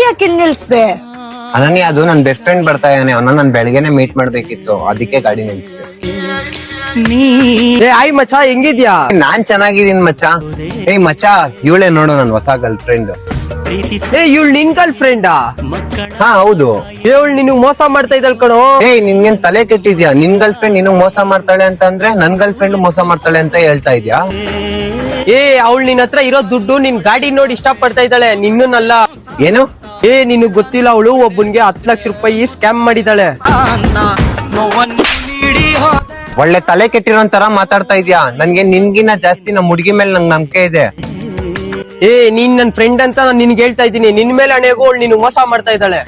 ಯಾಕೆ ಇಲ್ಲಿ ನಿಲ್ಸ್ದೆ? ಅನನ್ಯ, ಅದು ನನ್ ಬೆಸ್ಟ್ ಫ್ರೆಂಡ್ ಬರ್ತಾ ಇದ್ದಾನೆ, ಅವನ್ನ ನಾನ್ ಬೆಳಗ್ಗೆನೆ ಮೀಟ್ ಮಾಡ್ಬೇಕಿತ್ತು, ಅದಕ್ಕೆ ಗಾಡಿ ನಿಲ್ಸಿದೆ. ಆಯ್ ಮಚ್ಚ, ಹೆಂಗಿದ್ಯಾ? ನಾನ್ ಚೆನ್ನಾಗಿದ್ದೀನಿ ಮಚ್ಚ. ಮಚ್ಚ, ಇವಳೇ ನೋಡು ನನ್ ಹೊಸ ಗರ್ಲ್ ಫ್ರೆಂಡ್. ಇವಳು ನಿನ್ ಗರ್ಲ್ ಫ್ರೆಂಡಾ? ಹಾ ಹೌದು. ಇವಳು ನಿನ್ ಮೋಸ ಮಾಡ್ತಾ ಇದ್ದಾಳ್ ಕಣೋ. ನಿನ್ಗೇನ್ ತಲೆ ಕೆಟ್ಟಿದ್ಯಾ? ನಿನ್ ಗರ್ಲ್ ಫ್ರೆಂಡ್ ನೀನು ಮೋಸ ಮಾಡ್ತಾಳೆ ಅಂತ ಅಂದ್ರೆ ನನ್ ಗರ್ಲ್ ಫ್ರೆಂಡ್ ಮೋಸ ಮಾಡ್ತಾಳೆ ಅಂತ ಹೇಳ್ತಾ ಇದ್ಯಾ? ಅವಳು ನಿನ್ ಹತ್ರ ಇರೋ ದುಡ್ಡು ನಿನ್ ಗಾಡಿ ನೋಡಿ ಇಷ್ಟ ಪಡ್ತಾ ಇದ್ದಾಳೆ, ನಿನ್ನಲ್ಲ. ಏನು? ನಿನಗ್ ಗೊತ್ತಿಲ್ಲ, ಅವಳು ಒಬ್ಬನ್ಗೆ 10 ಲಕ್ಷ ರೂಪಾಯಿ ಸ್ಕ್ಯಾಮ್ ಮಾಡಿದಾಳೆ. ಒಳ್ಳೆ ತಲೆ ಕೆಟ್ಟಿರೋ ತರ ಮಾತಾಡ್ತಾ ಇದ್ಯಾ. ನನ್ಗೆ ನಿನ್ಗಿನ ಜಾಸ್ತಿ ನಮ್ ಹುಡುಗಿ ಮೇಲೆ ನಂಗೆ ನಂಬಿಕೆ ಇದೆ. ನೀನ್ ನನ್ ಫ್ರೆಂಡ್ ಅಂತ ನಾನು ನಿನ್ಗೆ ಹೇಳ್ತಾ ಇದ್ದೀನಿ, ನಿನ್ ಮೇಲೆ ಹಣೆಗೂ ಅವಳು ನೀನು ಮೋಸ ಮಾಡ್ತಾ ಇದ್ದಾಳೆ.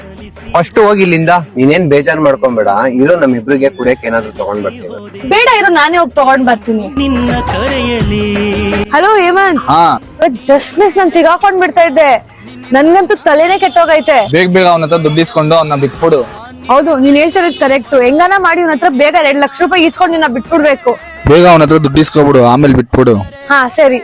ಫಸ್ಟ್ ಹೋಗಿ ಇಲ್ಲಿಂದ. ನೀನೇನ್ ಬೇಜಾರ್ ಮಾಡ್ಕೊಂಬೇಡ, ಇರೋ ನಮ್ಮಿಬ್ರಿಗೆ ಕುಡಿಯಕ್ ಏನಾದ್ರು ತಗೊಂಡ್ ಬರ್ತೀನಿ. ಬೇಡ ಇರೋ, ನಾನೇ ಹೋಗಿ ತಗೊಂಡ್ ಬರ್ತೀನಿ. ಹಲೋ ಹೇಮಂತ್, ಜಸ್ಟ್ ಮಿಸ್ ನಾನ್ ಸಿಗಾಕೊಂಡ್ ಬಿಡ್ತಾ ಇದ್ದೆ. ನನ್ಗಂತೂ ತಲೆನೇ ಕೆಟ್ಟೋಗೈತೆ. ಬೇಗ ಅವನ ಹತ್ರ ದುಡ್ಡು ಇಸ್ಕೊಂಡು ಅವನ್ನ ಬಿಟ್ಬಿಡು. ಹೌದು, ನೀನ್ ಹೇಳ್ತಿರೋದು ಕರೆಕ್ಟ್. ಹೆಂಗಾನ ಮಾಡಿ ಅವನ ಹತ್ರ ಬೇಗ 2 ಲಕ್ಷ ರೂಪಾಯಿ ಇಸ್ಕೊಂಡು ನಿನ್ನ ಬಿಟ್ಬಿಡ್ಬೇಕು. ಬೇಗ ಅವನ ಹತ್ರ ದುಡ್ಡು ಇಸ್ಕೊಬಿಡು, ಆಮೇಲೆ ಬಿಟ್ಬಿಡು. ಹಾ ಸರಿ.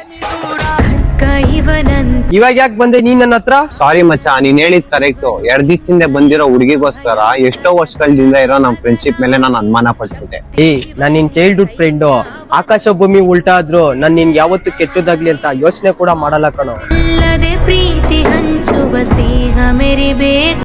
ಇವಾಗ ಯಾಕೆ ಬಂದೆ ನೀನ್ ನನ್ನ ಹತ್ರ? ಸಾರಿ ಮಚ್ಚ, ನೀನ್ ಹೇಳಿದ್ ಕರೆಕ್ಟ್. 2 ದಿವಸದಿಂದ ಬಂದಿರೋ ಹುಡುಗಿಗೋಸ್ಕರ ಎಷ್ಟೋ ವರ್ಷಗಳಿಂದ ಇರೋ ನಮ್ ಫ್ರೆಂಡ್ಶಿಪ್ ಮೇಲೆ ನಾನು ಅನುಮಾನ ಪಟ್ಬಿಟ್ಟೆ. ನಾನ್ ನಿನ್ ಚೈಲ್ಡ್ಹುಡ್ ಫ್ರೆಂಡು. ಆಕಾಶ ಭೂಮಿ ಉಲ್ಟಾ ಆದ್ರೂ ನಾನ್ ನಿನ್ ಯಾವತ್ತು ಕೆಟ್ಟದಾಗ್ಲಿ ಅಂತ ಯೋಚನೆ ಕೂಡ ಮಾಡಲ್ಲ ಕಣೋ. ಪ್ರೀತಿ ಹಂಚುವ ಸ್ನೇಹ ಮೆರಿಬೇಕು.